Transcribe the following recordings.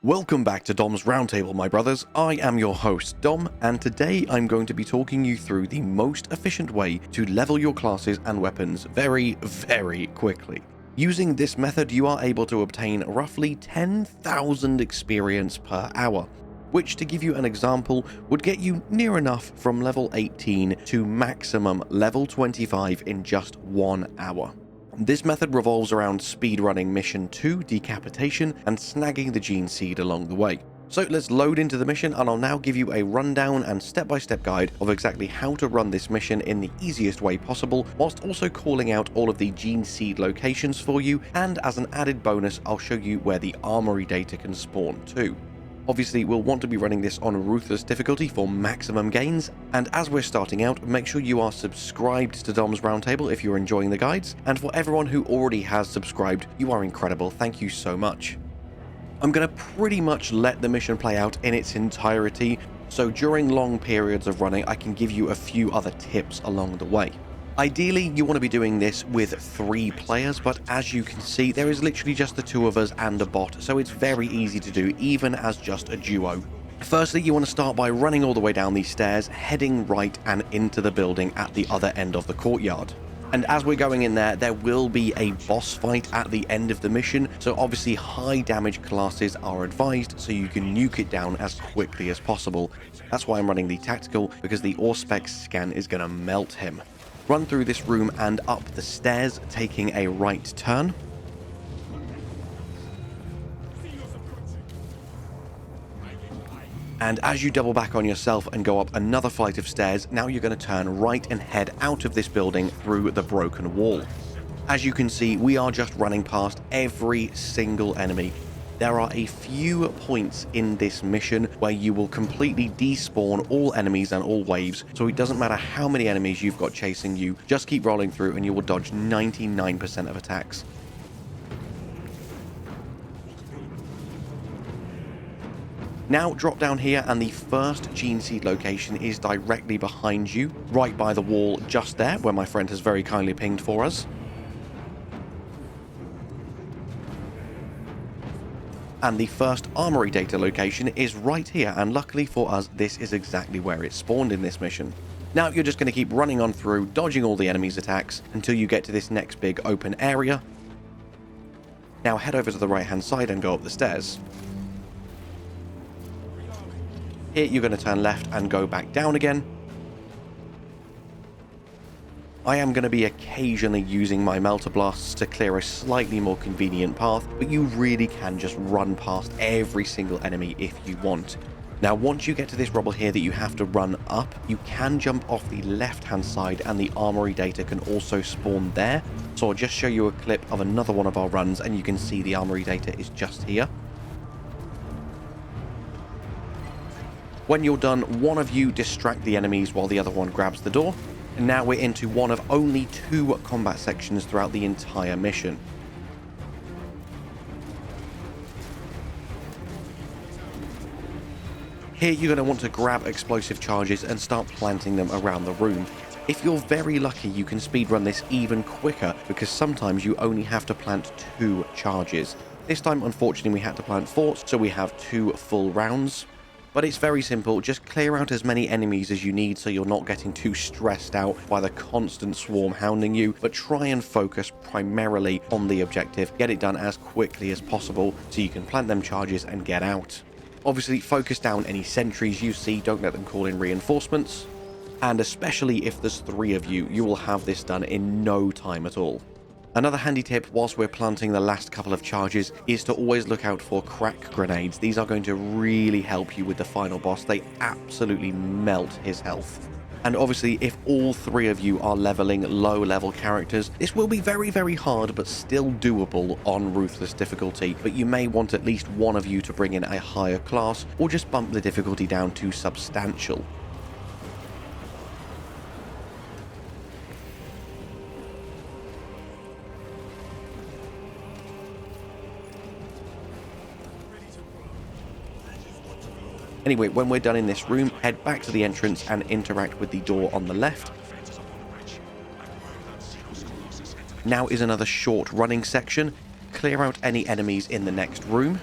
Welcome back to Dom's Roundtable, my brothers. I am your host, Dom, and today I'm going to be talking you through the most efficient way to level your classes and weapons very, very quickly. Using this method, you are able to obtain roughly 10,000 experience per hour, which, to give you an example, would get you near enough from level 18 to maximum level 25 in just 1 hour. This method revolves around speedrunning Mission 2, Decapitation, and snagging the Gene Seed along the way. So let's load into the mission, and I'll now give you a rundown and step-by-step guide of exactly how to run this mission in the easiest way possible, whilst also calling out all of the Gene Seed locations for you, and as an added bonus, I'll show you where the armory data can spawn too. Obviously, we'll want to be running this on Ruthless difficulty for maximum gains, and as we're starting out, make sure you are subscribed to Dom's Roundtable if you're enjoying the guides, and for everyone who already has subscribed, you are incredible, thank you so much. I'm going to pretty much let the mission play out in its entirety, so during long periods of running, I can give you a few other tips along the way. Ideally, you want to be doing this with 3 players, but as you can see, there is literally just the 2 of us and a bot, so it's very easy to do, even as just a duo. Firstly, you want to start by running all the way down these stairs, heading right and into the building at the other end of the courtyard. And as we're going in there will be a boss fight at the end of the mission, so obviously high damage classes are advised so you can nuke it down as quickly as possible. That's why I'm running the tactical, because the Auspex scan is going to melt him. Run through this room and up the stairs, taking a right turn. And as you double back on yourself and go up another flight of stairs, now you're going to turn right and head out of this building through the broken wall. As you can see, we are just running past every single enemy. There are a few points in this mission where you will completely despawn all enemies and all waves, so it doesn't matter how many enemies you've got chasing you, just keep rolling through and you will dodge 99% of attacks. Now drop down here, and the first Gene Seed location is directly behind you, right by the wall just there, where my friend has very kindly pinged for us. And the first armory data location is right here, and luckily for us, this is exactly where it spawned in this mission. Now you're just going to keep running on through, dodging all the enemies' attacks until you get to this next big open area. Now head over to the right hand side and go up the stairs. Here you're going to turn left and go back down again. I am going to be occasionally using my Melter Blasts to clear a slightly more convenient path, but you really can just run past every single enemy if you want. Now once you get to this rubble here that you have to run up, you can jump off the left hand side and the armory data can also spawn there. So I'll just show you a clip of another one of our runs and you can see the armory data is just here. When you're done, one of you distract the enemies while the other one grabs the door. And now we're into one of only 2 combat sections throughout the entire mission. Here you're going to want to grab explosive charges and start planting them around the room. If you're very lucky, you can speedrun this even quicker, because sometimes you only have to plant 2 charges. This time, unfortunately, we had to plant 4, so we have 2 full rounds. But it's very simple, just clear out as many enemies as you need so you're not getting too stressed out by the constant swarm hounding you, but try and focus primarily on the objective, get it done as quickly as possible so you can plant them charges and get out. Obviously focus down any sentries you see, don't let them call in reinforcements, and especially if there's 3 of you, you will have this done in no time at all. Another handy tip whilst we're planting the last couple of charges is to always look out for crack grenades. These are going to really help you with the final boss. They absolutely melt his health. And obviously, if all 3 of you are leveling low-level characters, this will be very, very hard, but still doable on Ruthless difficulty. But you may want at least one of you to bring in a higher class, or just bump the difficulty down to substantial. Anyway, when we're done in this room, head back to the entrance and interact with the door on the left. Now is another short running section. Clear out any enemies in the next room.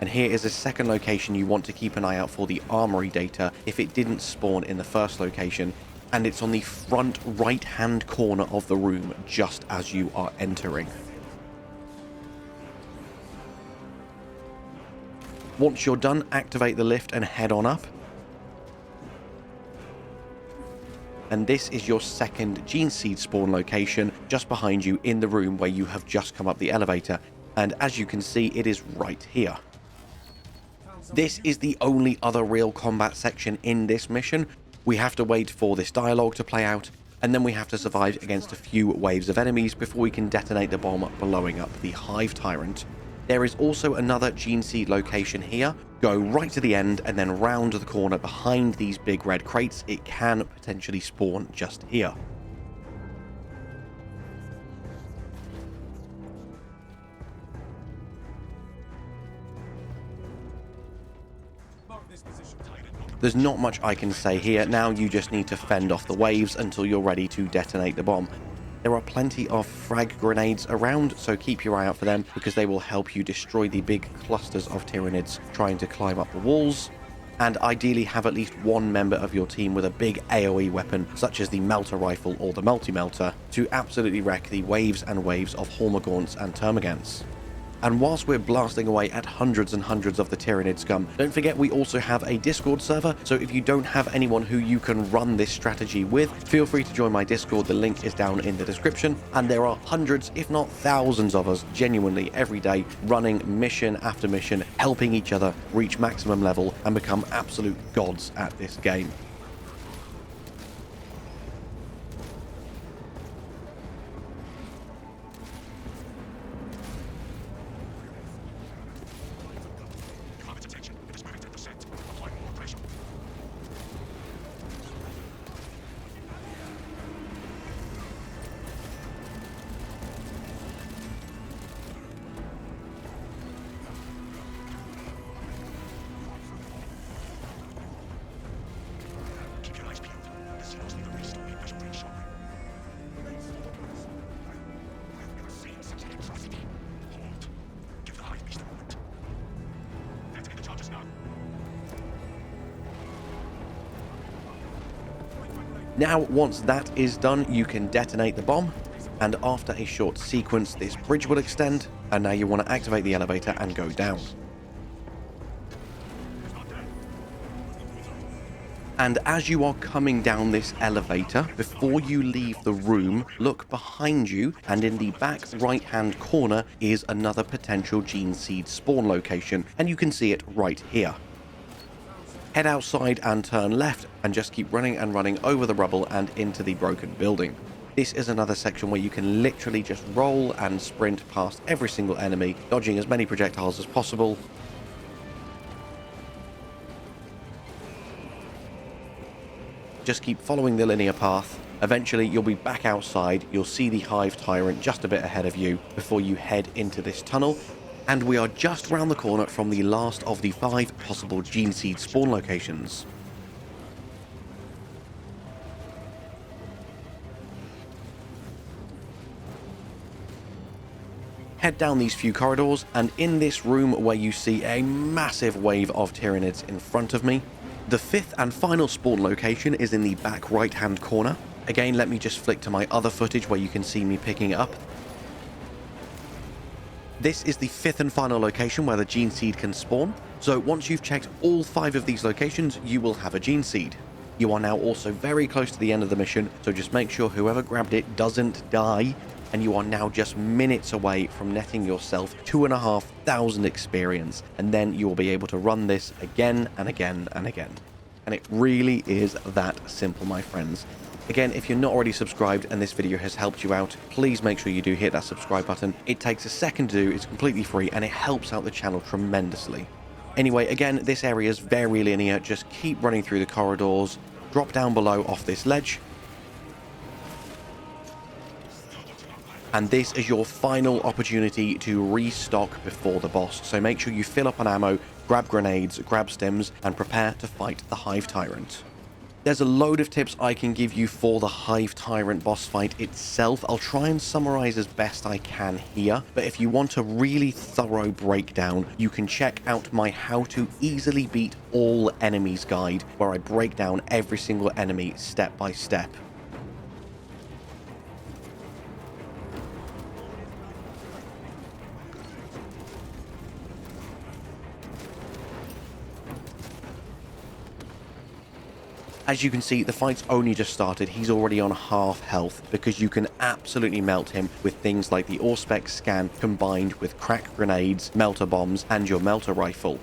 And here is a second location you want to keep an eye out for the armory data if it didn't spawn in the first location, and it's on the front right hand corner of the room just as you are entering. Once you're done, activate the lift and head on up. And this is your second gene seed spawn location just behind you in the room where you have just come up the elevator, and as you can see, it is right here. This is the only other real combat section in this mission. We have to wait for this dialogue to play out, and then we have to survive against a few waves of enemies before we can detonate the bomb blowing up the hive tyrant. There is also another gene seed location here. Go right to the end and then round the corner behind these big red crates. It can potentially spawn just here. There's not much I can say here. Now you just need to fend off the waves until you're ready to detonate the bomb. There are plenty of frag grenades around, so keep your eye out for them because they will help you destroy the big clusters of Tyranids trying to climb up the walls. And ideally have at least one member of your team with a big AoE weapon such as the melter rifle or the multi-melter to absolutely wreck the waves and waves of Hormagaunts and Termagants. And whilst we're blasting away at hundreds and hundreds of the Tyranid scum, don't forget we also have a Discord server, so if you don't have anyone who you can run this strategy with, feel free to join my Discord. The link is down in the description, and there are hundreds, if not thousands of us, genuinely every day, running mission after mission, helping each other reach maximum level and become absolute gods at this game. Now, once that is done, you can detonate the bomb, and after a short sequence, this bridge will extend, and now you want to activate the elevator and go down. And as you are coming down this elevator, before you leave the room, look behind you, and in the back right-hand corner is another potential gene seed spawn location, and you can see it right here. Head outside and turn left, and just keep running and running over the rubble and into the broken building. This is another section where you can literally just roll and sprint past every single enemy, dodging as many projectiles as possible. Just keep following the linear path. Eventually you'll be back outside, you'll see the hive tyrant just a bit ahead of you before you head into this tunnel. And we are just round the corner from the last of the 5 possible gene seed spawn locations. Head down these few corridors, and in this room where you see a massive wave of Tyranids in front of me, the 5th and final spawn location is in the back right hand corner. Again, let me just flick to my other footage where you can see me picking it up. This is the 5th and final location where the gene seed can spawn. So once you've checked all 5 of these locations, you will have a gene seed. You are now also very close to the end of the mission, so just make sure whoever grabbed it doesn't die, and you are now just minutes away from netting yourself 2,500 experience, and then you will be able to run this again and again and again. And it really is that simple, my friends. Again, if you're not already subscribed and this video has helped you out, please make sure you do hit that subscribe button. It takes a second to do, it's completely free, and it helps out the channel tremendously. Anyway, again, this area is very linear. Just keep running through the corridors, drop down below off this ledge, and this is your final opportunity to restock before the boss. So make sure you fill up on ammo, grab grenades, grab stems, and prepare to fight the hive tyrant. There's a load of tips I can give you for the Hive Tyrant boss fight itself. I'll try and summarize as best I can here, but if you want a really thorough breakdown, you can check out my How to Easily Beat All Enemies guide, where I break down every single enemy step by step. As you can see, the fight's only just started. He's already on half health because you can absolutely melt him with things like the Auspex scan combined with crack grenades, melter bombs, and your melter rifle.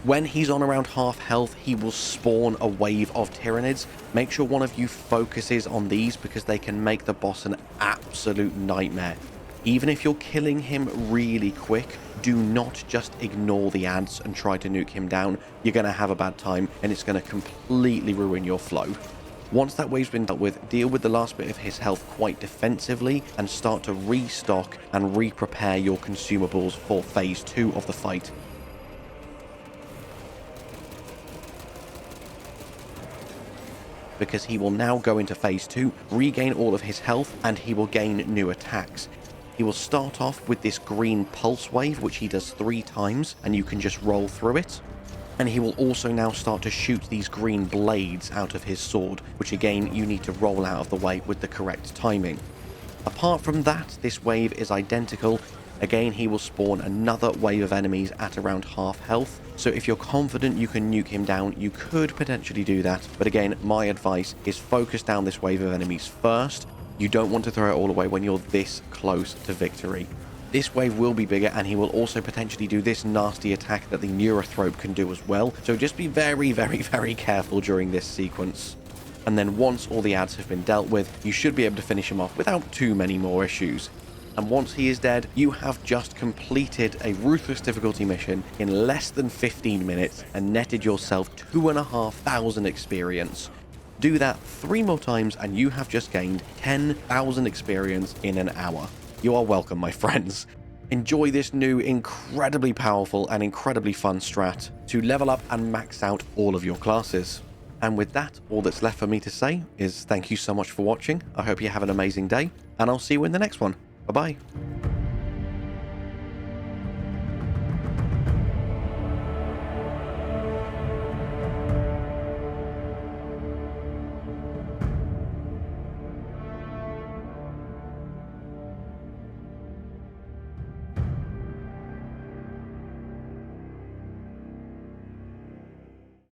When he's on around half health, he will spawn a wave of Tyranids. Make sure one of you focuses on these because they can make the boss an absolute nightmare. Even if you're killing him really quick, do not just ignore the ads and try to nuke him down. You're going to have a bad time and it's going to completely ruin your flow. Once that wave's been dealt with, deal with the last bit of his health quite defensively and start to restock and re-prepare your consumables for phase 2 of the fight. Because he will now go into phase 2, regain all of his health, and he will gain new attacks. He will start off with this green pulse wave, which he does 3 times, and you can just roll through it. And he will also now start to shoot these green blades out of his sword, which again, you need to roll out of the way with the correct timing. Apart from that, this wave is identical. Again, he will spawn another wave of enemies at around half health. So if you're confident you can nuke him down, you could potentially do that. But again, my advice is focus down this wave of enemies first. You don't want to throw it all away when you're this close to victory. This wave will be bigger, and he will also potentially do this nasty attack that the Neurothrope can do as well. So just be very, very, very careful during this sequence. And then once all the ads have been dealt with, you should be able to finish him off without too many more issues. And once he is dead, you have just completed a Ruthless difficulty mission in less than 15 minutes and netted yourself 2,500 experience. Do that 3 more times and you have just gained 10,000 experience in an hour. You are welcome, my friends. Enjoy this new, incredibly powerful and incredibly fun strat to level up and max out all of your classes. And with that, all that's left for me to say is thank you so much for watching. I hope you have an amazing day, and I'll see you in the next one. Bye-bye.